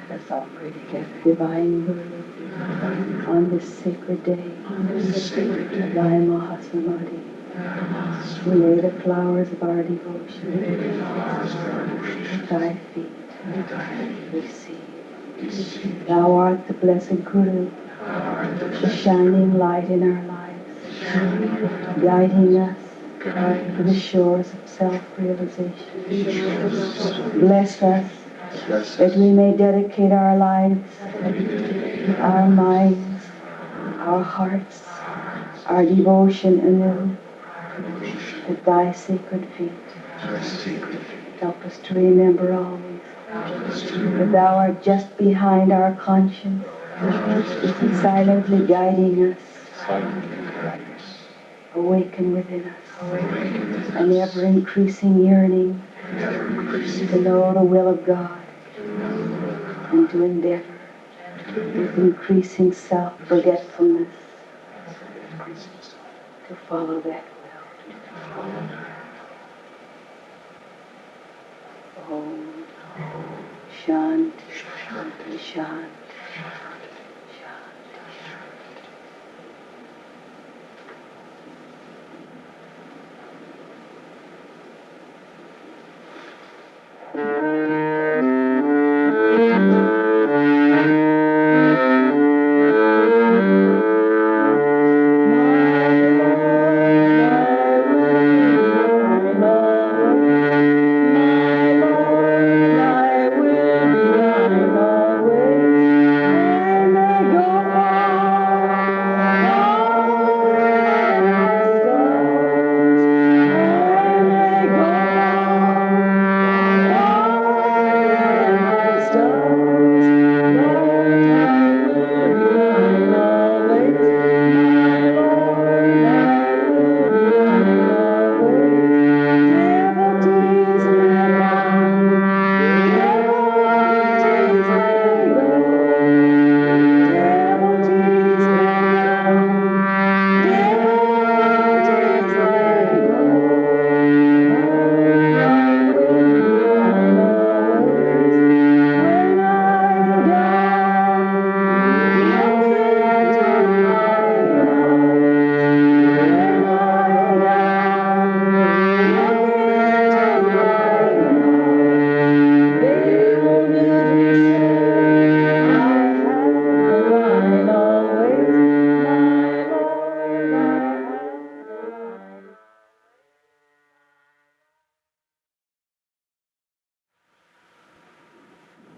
Let us offer together divine word on this sacred day. Thy Mahasamadhi. We lay the flowers of our devotion at thy feet. Receive. Thou art the blessed Guru, the shining light in our lives, guiding us to the shores of self-realization. Bless us that we may dedicate our lives, our minds, our hearts, our devotion anew at thy sacred feet. Help us to remember always that thou art just behind our conscience, silently guiding us. Awaken within us an ever-increasing yearning to know the will of God and to endeavor with increasing self-forgetfulness to follow that will. Om Shanti, Shanti, Shanti.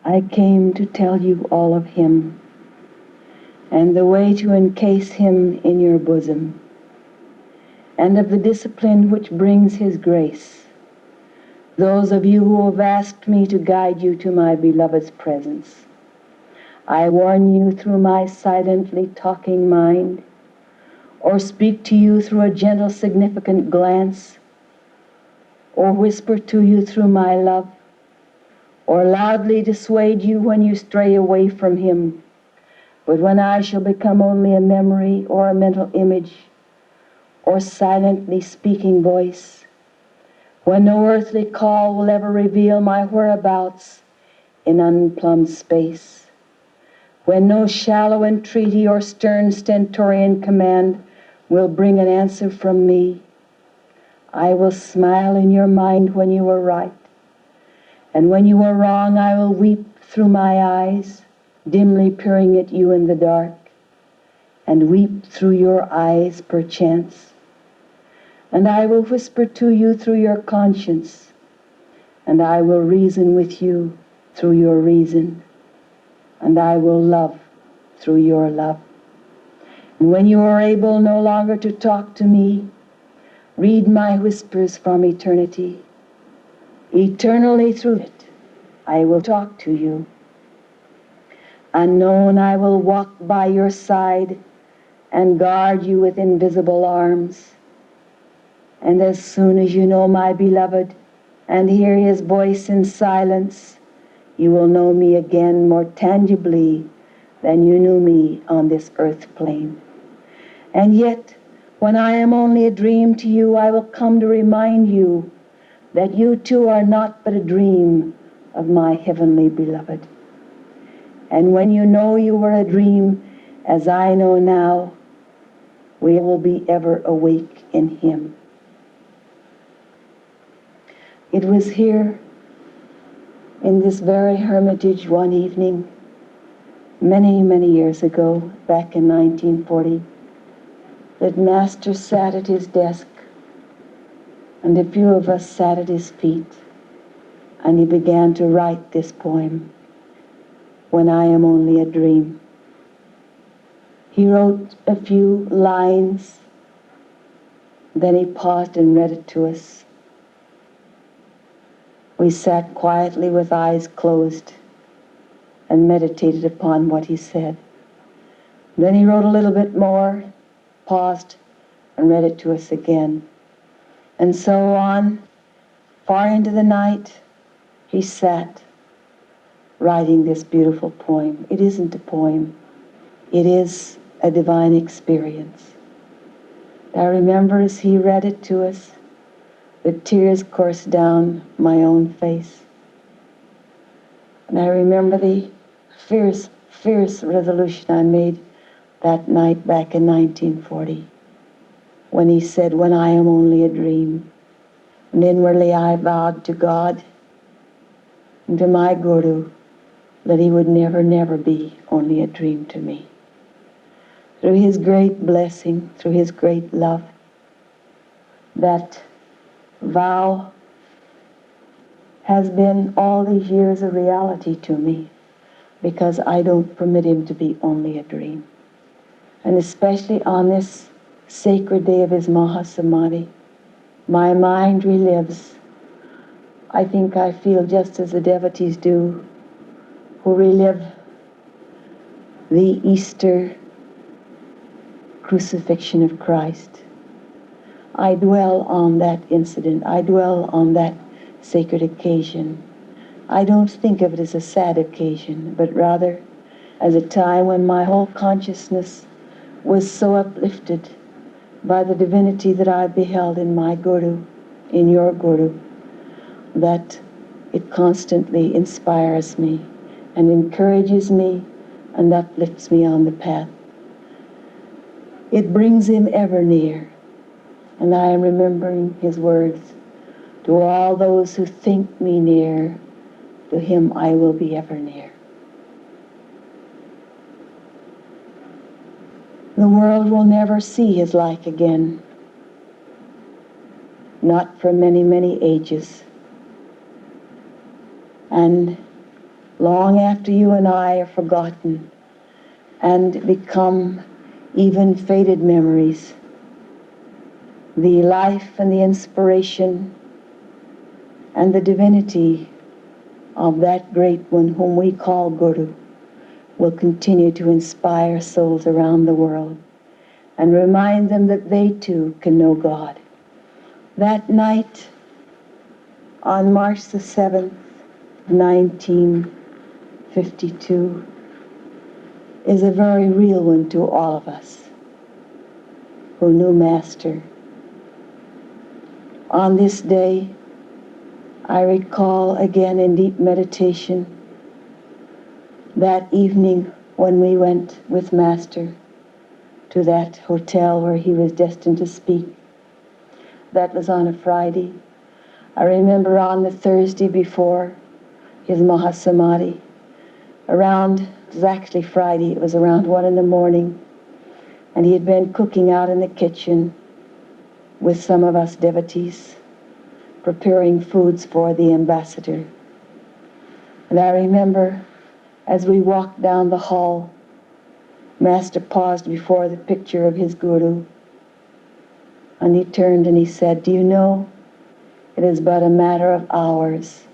I came to tell you all of him and the way to encase him in your bosom, and of the discipline which brings his grace. Those of you who have asked me to guide you to my beloved's presence, I warn you through my silently talking mind, or speak to you through a gentle significant glance, or whisper to you through my love, or loudly dissuade you when you stray away from him. But when I shall become only a memory or a mental image, or silently speaking voice, when no earthly call will ever reveal my whereabouts in unplumbed space, when no shallow entreaty or stern stentorian command will bring an answer from me, I will smile in your mind when you are right, and when you are wrong I will weep through my eyes, dimly peering at you in the dark, and weep through your eyes perchance. And I will whisper to you through your conscience, and I will reason with you through your reason, and I will love through your love. And when you are able no longer to talk to me, read my whispers from eternity. Eternally through it, I will talk to you. Unknown, I will walk by your side and guard you with invisible arms. And as soon as you know my beloved and hear his voice in silence, you will know me again more tangibly than you knew me on this earth plane. And yet, when I am only a dream to you, I will come to remind you that you too are not but a dream of my heavenly beloved. And when you know you were a dream, as I know now, we will be ever awake in Him. It was here in this very hermitage one evening, many, many years ago, back in 1940, that Master sat at his desk, and a few of us sat at his feet, and he began to write this poem, When I Am Only a Dream. He wrote a few lines, then he paused and read it to us. We sat quietly with eyes closed and meditated upon what he said. Then he wrote a little bit more, paused, and read it to us again. And so on, far into the night, he sat writing this beautiful poem. It isn't a poem. It is a divine experience. I remember as he read it to us, the tears coursed down my own face. And I remember the fierce, fierce resolution I made that night back in 1940, when he said, when I am only a dream. And inwardly I vowed to God and to my Guru that he would never, never be only a dream to me. Through his great blessing, through his great love, that vow has been all these years a reality to me, because I don't permit him to be only a dream. And especially on this sacred day of his Mahasamadhi, my mind relives. I think I feel just as the devotees do, who relive the Easter crucifixion of Christ. I dwell on that incident. I dwell on that sacred occasion. I don't think of it as a sad occasion, but rather as a time when my whole consciousness was so uplifted by the divinity that I beheld in my Guru, in your Guru, that it constantly inspires me and encourages me and uplifts me on the path. It brings him ever near. And I am remembering his words, to all those who think me near, to him I will be ever near. The world will never see his like again, not for many, many ages. And long after you and I are forgotten and become even faded memories, the life and the inspiration and the divinity of that great one whom we call Guru will continue to inspire souls around the world and remind them that they too can know God. That night on March the 7th, 1952, is a very real one to all of us who knew Master. On this day, I recall again in deep meditation that evening when we went with Master to that hotel where he was destined to speak. That was on a Friday. I remember on the Thursday before his Mahasamadhi, it was actually Friday, it was around 1 a.m, and he had been cooking out in the kitchen with some of us devotees, preparing foods for the ambassador. And I remember as we walked down the hall, Master paused before the picture of his Guru, and he turned and he said, do you know, it is but a matter of hours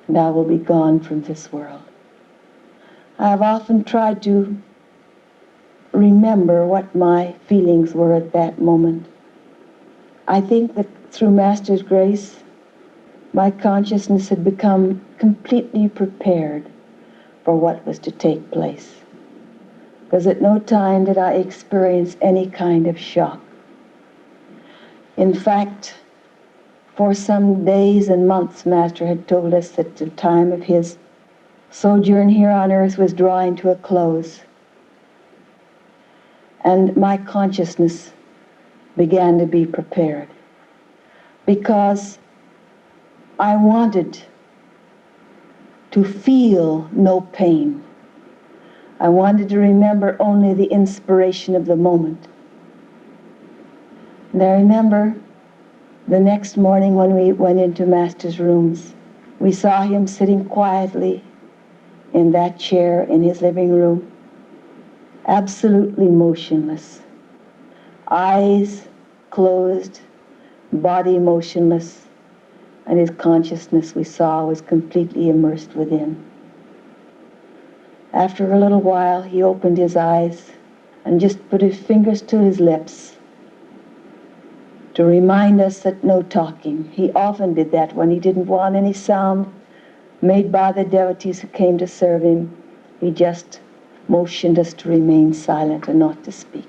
and I will be gone from this world. I have often tried to remember what my feelings were at that moment. I think that through Master's grace, my consciousness had become completely prepared for what was to take place, because at no time did I experience any kind of shock. In fact, for some days and months, Master had told us that the time of his sojourn here on earth was drawing to a close, and my consciousness began to be prepared because I wanted to feel no pain. I wanted to remember only the inspiration of the moment. And I remember the next morning when we went into Master's rooms, we saw him sitting quietly in that chair in his living room, absolutely motionless, eyes closed, body motionless, and his consciousness, we saw, was completely immersed within. After a little while, he opened his eyes and just put his fingers to his lips to remind us that no talking. He often did that when he didn't want any sound made by the devotees who came to serve him. He just motioned us to remain silent and not to speak.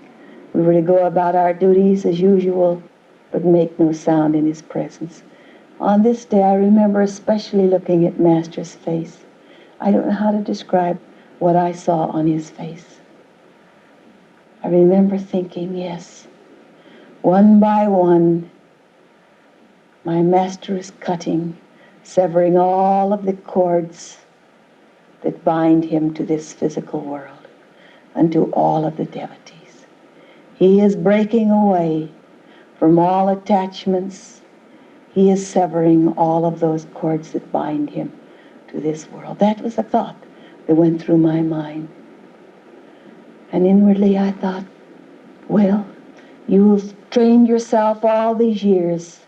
We were to go about our duties as usual, but make no sound in his presence. On this day, I remember especially looking at Master's face. I don't know how to describe what I saw on his face. I remember thinking, yes, one by one, my Master is cutting, severing all of the cords that bind him to this physical world and to all of the devotees. He is breaking away from all attachments. He is severing all of those cords that bind him to this world. That was a thought that went through my mind. And inwardly I thought, well, you've trained yourself all these years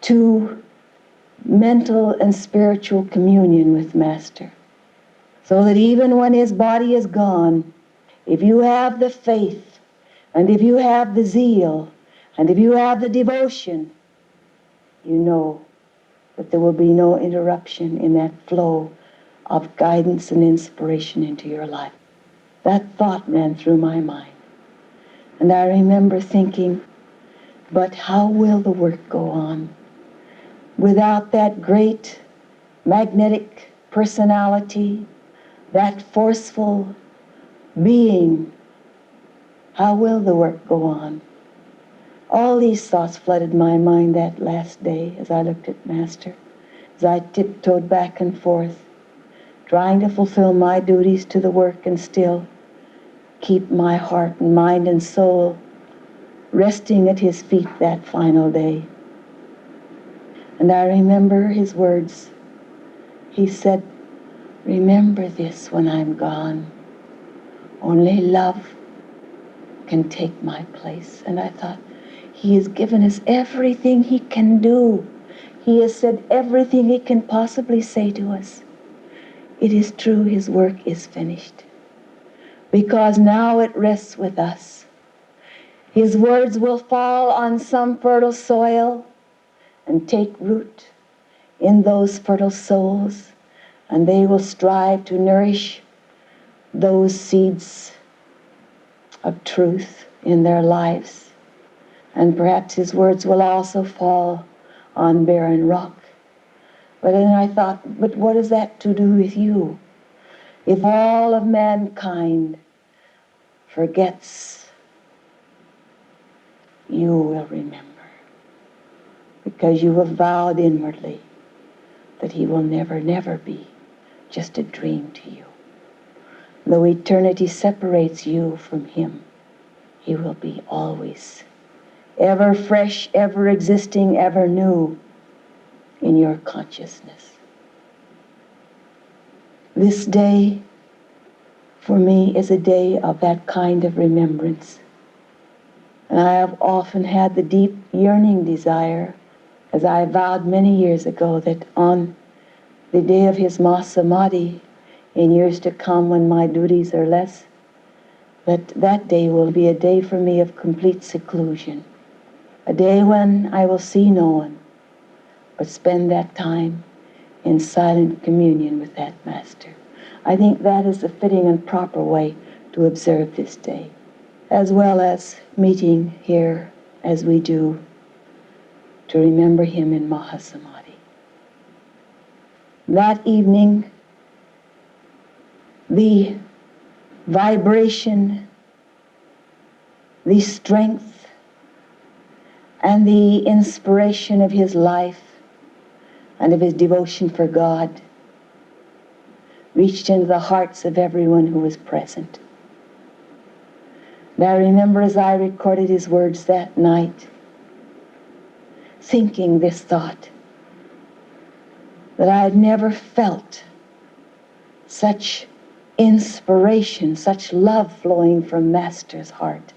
to mental and spiritual communion with Master, so that even when his body is gone, if you have the faith, and if you have the zeal, and if you have the devotion, you know that there will be no interruption in that flow of guidance and inspiration into your life. That thought ran through my mind. And I remember thinking, but how will the work go on? Without that great magnetic personality, that forceful being, how will the work go on? All these thoughts flooded my mind that last day as I looked at Master, as I tiptoed back and forth, trying to fulfill my duties to the work and still keep my heart and mind and soul resting at his feet that final day. And I remember his words. He said, remember this when I'm gone. Only love can take my place. And I thought, he has given us everything he can do. He has said everything he can possibly say to us. It is true, his work is finished, because now it rests with us. His words will fall on some fertile soil and take root in those fertile souls, and they will strive to nourish those seeds of truth in their lives. And perhaps his words will also fall on barren rock. But then I thought, but what is that to do with you? If all of mankind forgets, you will remember, because you have vowed inwardly that he will never, never be just a dream to you. Though eternity separates you from him, he will be always ever fresh, ever existing, ever new in your consciousness. This day, for me, is a day of that kind of remembrance. And I have often had the deep yearning desire, as I vowed many years ago, that on the day of his Mahasamadhi, in years to come when my duties are less, that day will be a day for me of complete seclusion. A day when I will see no one, but spend that time in silent communion with that Master. I think that is the fitting and proper way to observe this day, as well as meeting here as we do to remember him in Mahasamadhi. That evening, the vibration, the strength, and the inspiration of his life and of his devotion for God reached into the hearts of everyone who was present. And I remember as I recorded his words that night, thinking this thought, that I had never felt such inspiration, such love flowing from Master's heart,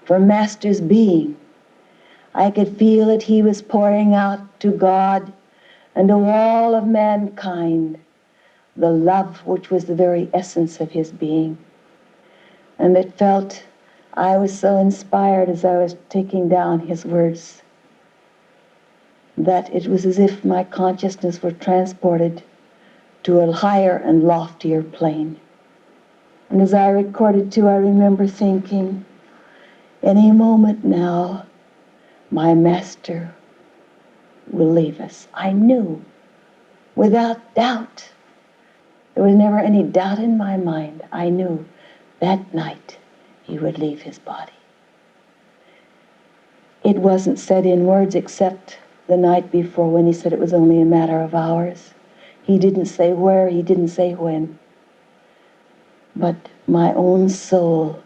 from Master's being. I could feel that he was pouring out to God and to all of mankind the love which was the very essence of his being. And it felt, I was so inspired as I was taking down his words, that it was as if my consciousness were transported to a higher and loftier plane. And as I recorded too, I remember thinking, any moment now, my Master will leave us. I knew, without doubt. There was never any doubt in my mind. I knew that night he would leave his body. It wasn't said in words except the night before when he said it was only a matter of hours. He didn't say where, he didn't say when. But my own soul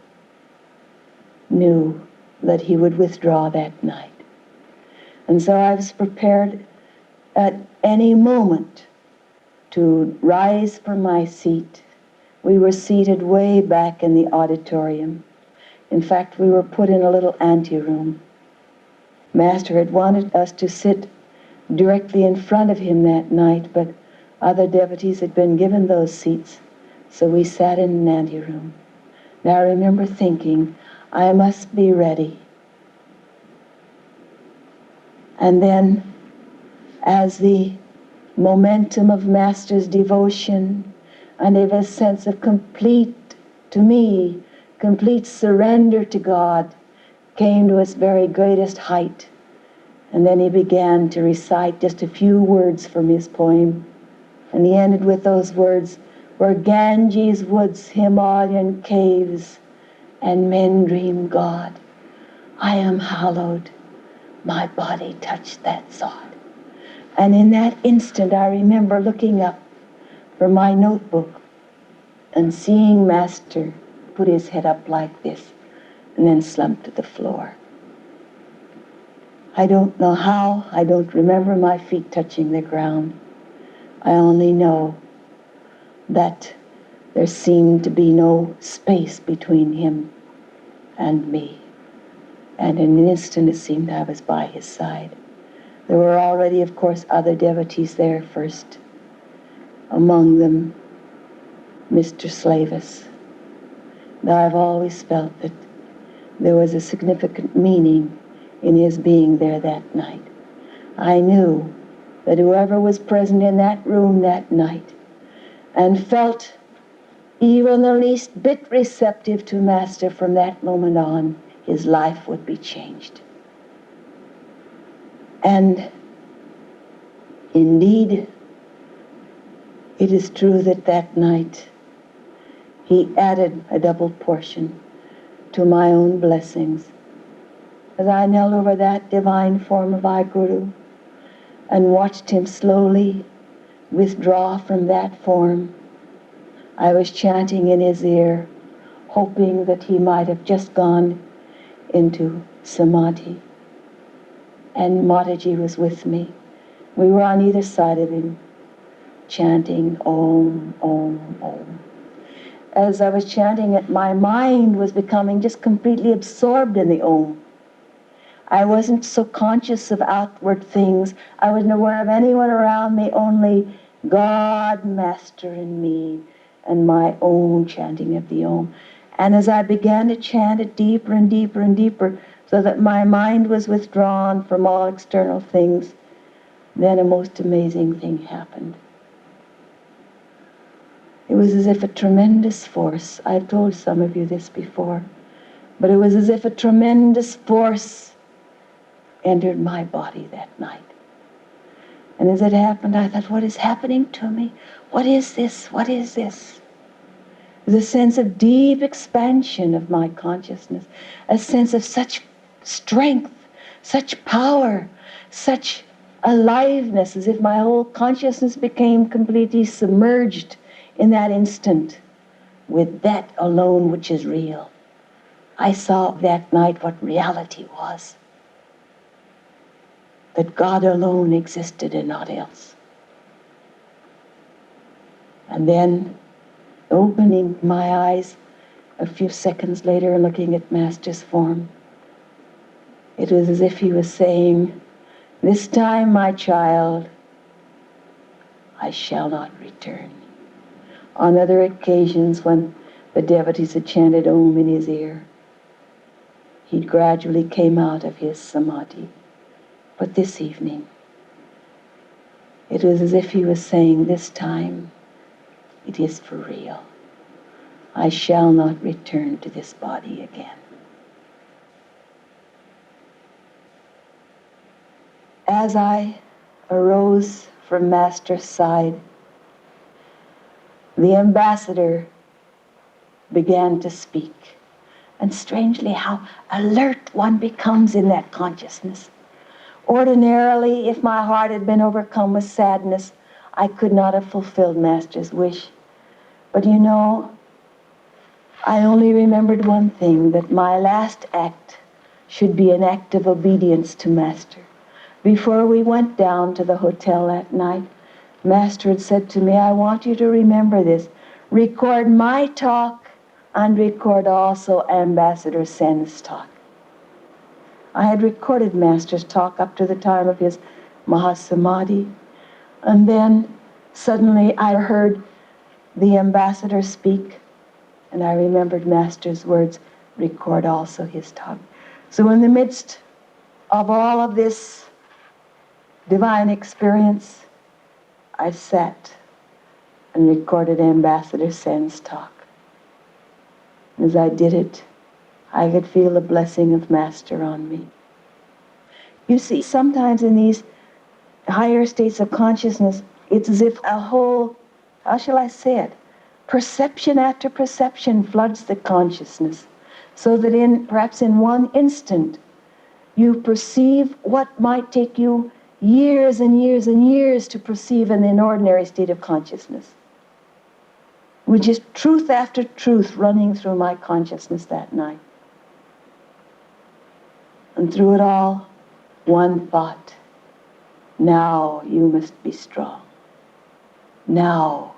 knew that he would withdraw that night. And so I was prepared at any moment to rise from my seat. We were seated way back in the auditorium. In fact, we were put in a little anteroom. Master had wanted us to sit directly in front of him that night, but other devotees had been given those seats, so we sat in an anteroom. Now I remember thinking, I must be ready. And then, as the momentum of Master's devotion and of his sense of complete surrender to God came to its very greatest height. And then he began to recite just a few words from his poem. And he ended with those words, where Ganges woods, Himalayan caves, and men dream God, I am hallowed, my body touched that sod. And in that instant, I remember looking up from my notebook and seeing Master put his head up like this and then slump to the floor. I don't know how, I don't remember my feet touching the ground. I only know that there seemed to be no space between him and me. And in an instant it seemed I was by his side. There were already, of course, other devotees there first. Among them, Mr. Slavis. Now I've always felt that there was a significant meaning in his being there that night. I knew that whoever was present in that room that night and felt even the least bit receptive to Master from that moment on, his life would be changed. And indeed, it is true that that night he added a double portion to my own blessings. As I knelt over that divine form of Guru and watched him slowly withdraw from that form, I was chanting in his ear, hoping that he might have just gone into samadhi. And Mataji was with me. We were on either side of him, chanting Om, Om, Om. As I was chanting it, my mind was becoming just completely absorbed in the Om. I wasn't so conscious of outward things. I wasn't aware of anyone around me, only God, Master, and me, and my own chanting of the Om. And as I began to chant it deeper and deeper and deeper, so that my mind was withdrawn from all external things, then a most amazing thing happened. It was as if a tremendous force, I've told some of you this before, but it was as if a tremendous force entered my body that night. And as it happened, I thought, what is happening to me? What is this? What is this? The sense of deep expansion of my consciousness, a sense of such strength, such power, such aliveness, as if my whole consciousness became completely submerged in that instant with that alone which is real. I saw that night what reality was, that God alone existed and not else. And then, opening my eyes a few seconds later and looking at Master's form, it was as if he was saying, "This time, my child, I shall not return." On other occasions, when the devotees had chanted Om in his ear, he gradually came out of his samadhi. But this evening, it was as if he was saying, "This time, it is for real. I shall not return to this body again." As I arose from Master's side, the ambassador began to speak. And strangely, how alert one becomes in that consciousness. Ordinarily, if my heart had been overcome with sadness, I could not have fulfilled Master's wish. But you know, I only remembered one thing, that my last act should be an act of obedience to Master. Before we went down to the hotel that night, Master had said to me, "I want you to remember this. Record my talk and record also Ambassador Sen's talk." I had recorded Master's talk up to the time of his Mahasamadhi, and then suddenly I heard the ambassador speak, and I remembered Master's words, "Record also his talk." So in the midst of all of this divine experience, I sat and recorded Ambassador Sen's talk. As I did it, I could feel the blessing of Master on me. You see, sometimes in these higher states of consciousness, it's as if a whole, how shall I say it, perception after perception floods the consciousness, so that perhaps in one instant, you perceive what might take you years and years and years to perceive in an ordinary state of consciousness. With just truth after truth running through my consciousness that night. And through it all, one thought: now you must be strong. Now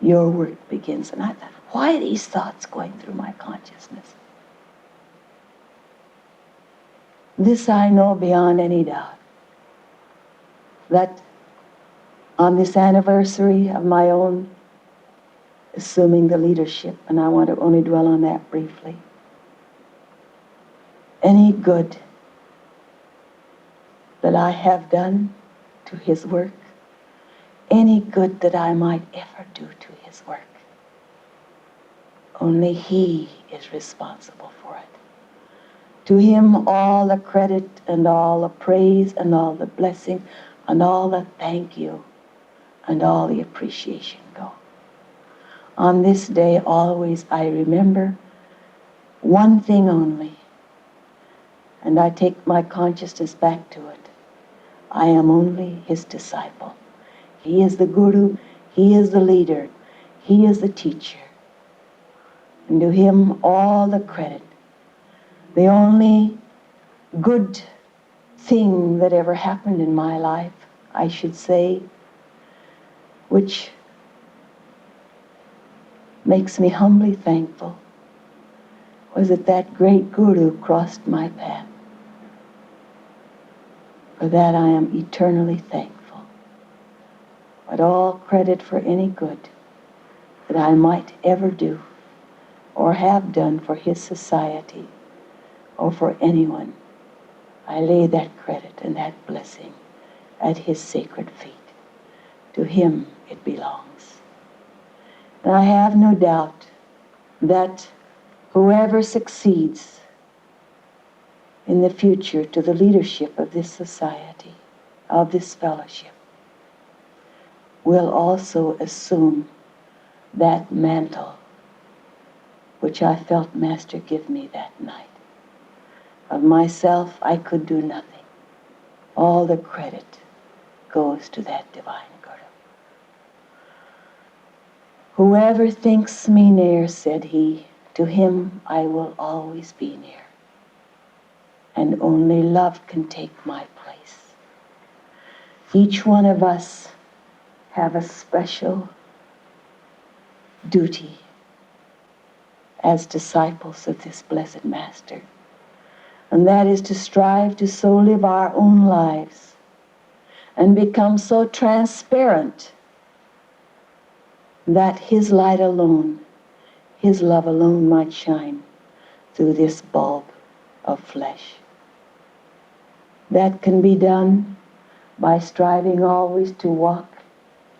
your work begins. And I thought, why are these thoughts going through my consciousness? This I know beyond any doubt, that on this anniversary of my own assuming the leadership, and I want to only dwell on that briefly, any good that I have done to his work, any good that I might ever do to his work, only he is responsible for it. To him all the credit and all the praise and all the blessing and all the thank you and all the appreciation go. On this day always I remember one thing only, and I take my consciousness back to it. I am only his disciple. He is the guru, he is the leader, he is the teacher. And to him all the credit. The only good thing that ever happened in my life, I should say, which makes me humbly thankful, was that great guru crossed my path. For that I am eternally thankful. But all credit for any good that I might ever do or have done for his society or for anyone, I lay that credit and that blessing at his sacred feet. To him it belongs. And I have no doubt that whoever succeeds in the future to the leadership of this society, of this fellowship, will also assume that mantle which I felt Master give me that night. Of myself I could do nothing. All the credit goes to that divine Guru. Whoever thinks me near, said he, to him I will always be near. And only love can take my place. Each one of us have a special duty as disciples of this blessed Master. And that is to strive to so live our own lives and become so transparent that his light alone, his love alone might shine through this bulb of flesh. That can be done by striving always to walk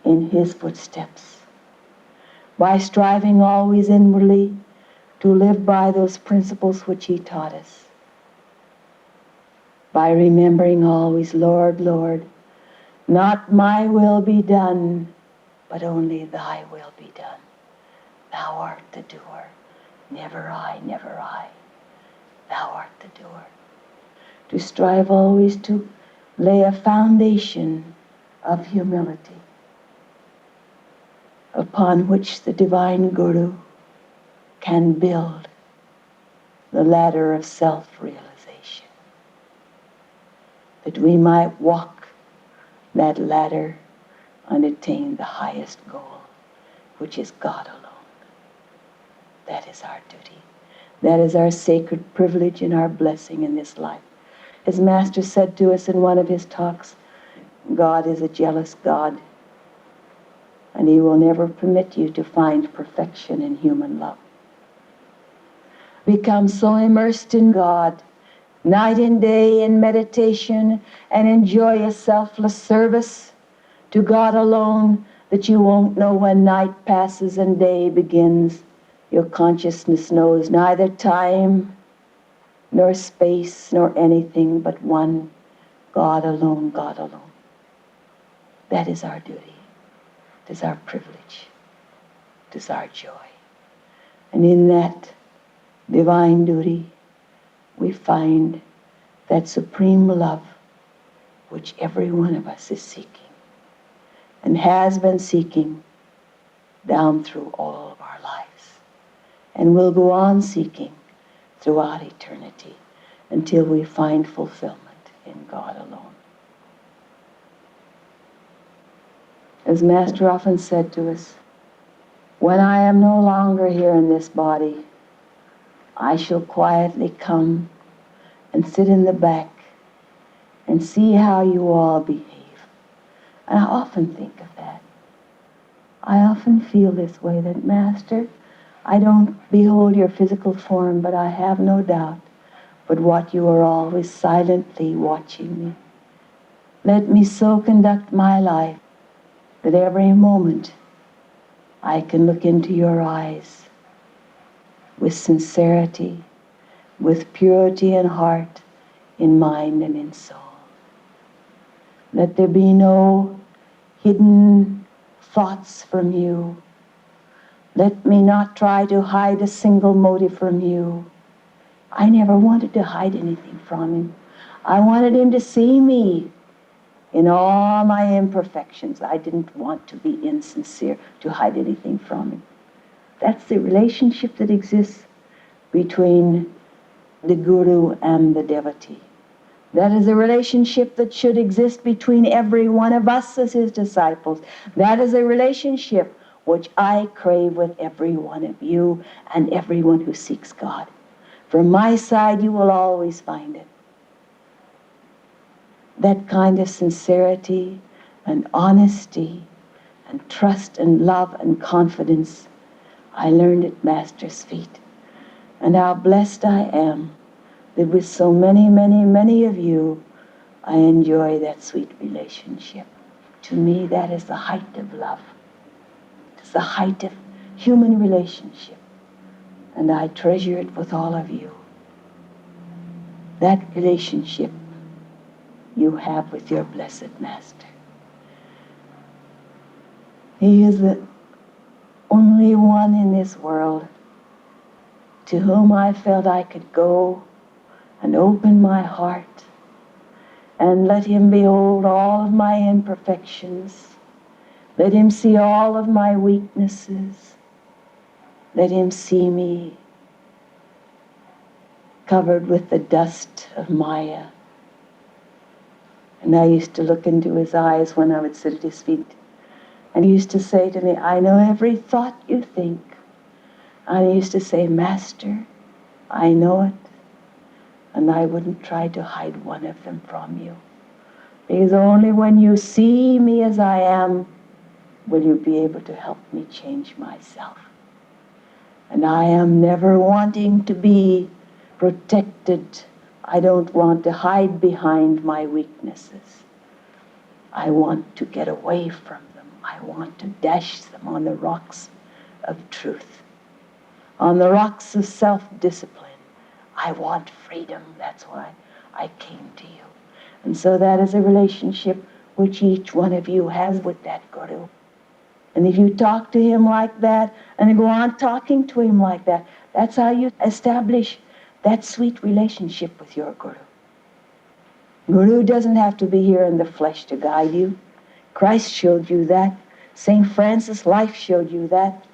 in his footsteps, by striving always inwardly to live by those principles which he taught us, by remembering always, Lord, Lord, not my will be done, but only thy will be done. Thou art the doer, never I, never I. Thou art the doer. To strive always to lay a foundation of humility upon which the divine Guru can build the ladder of self-realization, that we might walk that ladder and attain the highest goal, which is God alone. That is our duty. That is our sacred privilege and our blessing in this life. His Master said to us in one of his talks, God is a jealous God, and he will never permit you to find perfection in human love. Become so immersed in God, night and day in meditation, and enjoy a selfless service to God alone, that you won't know when night passes and day begins. Your consciousness knows neither time, nor space, nor anything but one, God alone, God alone. That is our duty. It is our privilege. It is our joy. And in that divine duty, we find that supreme love which every one of us is seeking and has been seeking down through all of our lives and will go on seeking throughout eternity until we find fulfillment in God alone. As Master often said to us, when I am no longer here in this body, I shall quietly come and sit in the back and see how you all behave. And I often think of that. I often feel this way, that Master, I don't behold your physical form, but I have no doubt but what you are always silently watching me. Let me so conduct my life that every moment I can look into your eyes with sincerity, with purity in heart, in mind, and in soul. Let there be no hidden thoughts from you. Let me not try to hide a single motive from you. I never wanted to hide anything from him. I wanted him to see me in all my imperfections. I didn't want to be insincere, to hide anything from him. That's the relationship that exists between the Guru and the devotee. That is a relationship that should exist between every one of us as his disciples. That is a relationship which I crave with every one of you and everyone who seeks God. From my side, you will always find it. That kind of sincerity and honesty and trust and love and confidence I learned at Master's feet. And how blessed I am that with so many, many, many of you, I enjoy that sweet relationship. To me, that is the height of love. It's the height of human relationship. And I treasure it with all of you. That relationship you have with your blessed Master. He is the only one in this world to whom I felt I could go and open my heart and let him behold all of my imperfections. Let him see all of my weaknesses. Let him see me covered with the dust of Maya. And I used to look into his eyes when I would sit at his feet. And he used to say to me, I know every thought you think. And he used to say, Master, I know it. And I wouldn't try to hide one of them from you. Because only when you see me as I am, will you be able to help me change myself. And I am never wanting to be protected. I don't want to hide behind my weaknesses. I want to get away from them. I want to dash them on the rocks of truth, on the rocks of self-discipline. I want freedom. That's why I came to you. And so that is a relationship which each one of you has with that Guru. And if you talk to him like that and go on talking to him like that, that's how you establish that sweet relationship with your Guru. Guru doesn't have to be here in the flesh to guide you. Christ showed you that. St. Francis' life showed you that.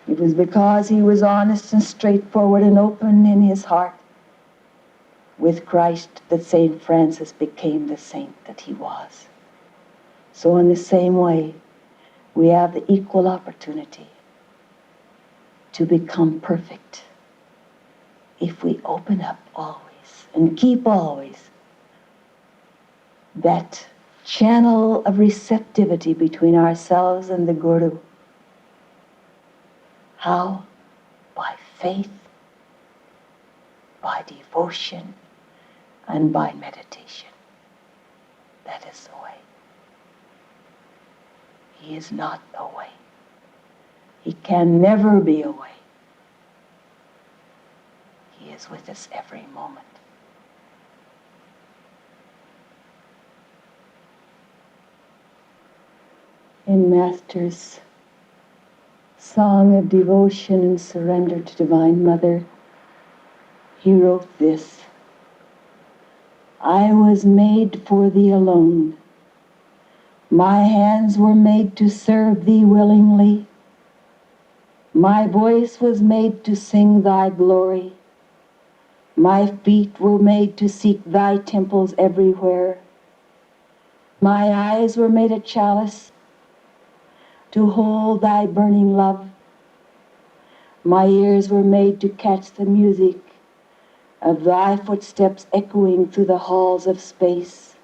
It was because he was honest and straightforward and open in his heart with Christ that St. Francis became the saint that he was. So in the same way, we have the equal opportunity to become perfect if we open up always and keep always that channel of receptivity between ourselves and the Guru. How? By faith, by devotion, and by meditation. That is the way. He is not away. He can never be away. He is with us every moment. In Master's song of devotion and surrender to Divine Mother, he wrote this: I was made for thee alone. My hands were made to serve thee willingly. My voice was made to sing thy glory. My feet were made to seek thy temples everywhere. My eyes were made a chalice to hold thy burning love. My ears were made to catch the music of thy footsteps echoing through the halls of space.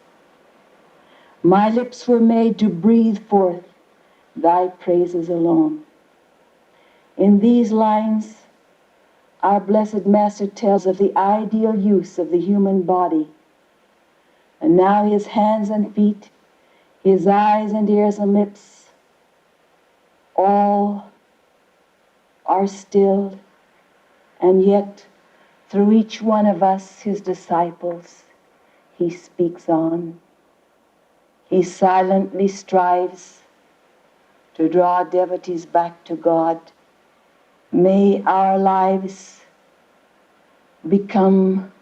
My lips were made to breathe forth thy praises alone. In these lines, our Blessed Master tells of the ideal use of the human body. And now his hands and feet, his eyes and ears and lips, all are stilled. And yet, through each one of us, his disciples, he speaks on. He silently strives to draw devotees back to God. May our lives become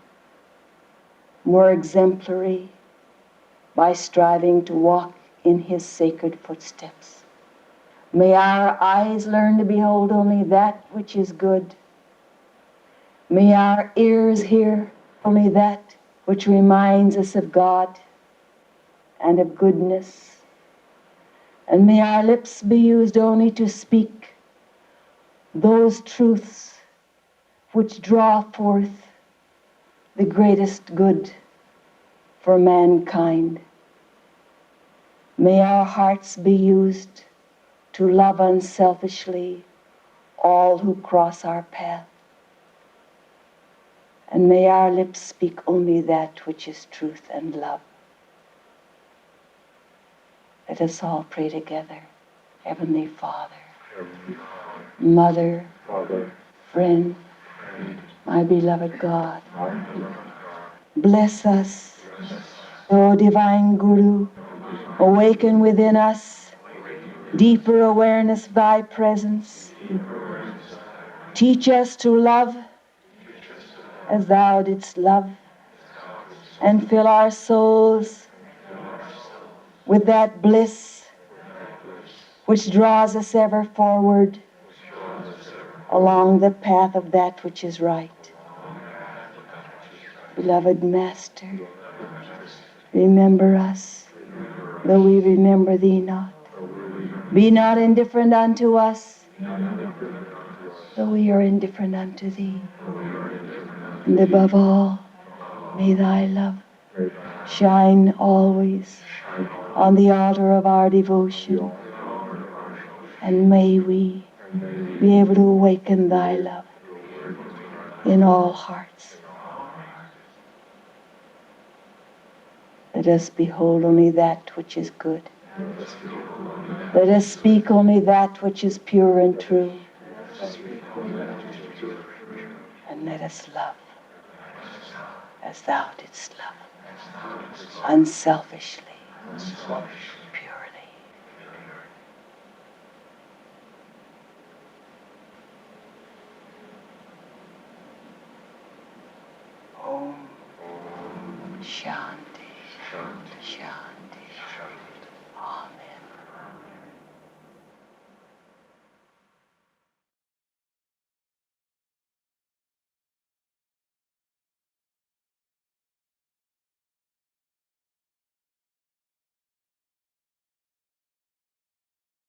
more exemplary by striving to walk in his sacred footsteps. May our eyes learn to behold only that which is good. May our ears hear only that which reminds us of God and of goodness. And may our lips be used only to speak those truths which draw forth the greatest good for mankind. May our hearts be used to love unselfishly all who cross our path. And may our lips speak only that which is truth and love. Let us all pray together. Heavenly Father, Mother, friend, my beloved God, bless us, O Divine Guru, Awaken within us deeper awareness of thy presence. Teach us to love as thou didst love, and fill our souls with that bliss which draws us ever forward along the path of that which is right. Beloved Master, remember us, though we remember thee not. Be not indifferent unto us, though we are indifferent unto thee. And above all, may thy love shine always on the altar of our devotion. And may we be able to awaken thy love in all hearts. Let us behold only that which is good. Let us speak only that which is pure and true. And let us love as thou didst love, unselfishly, purely. Om Shanti Shanti.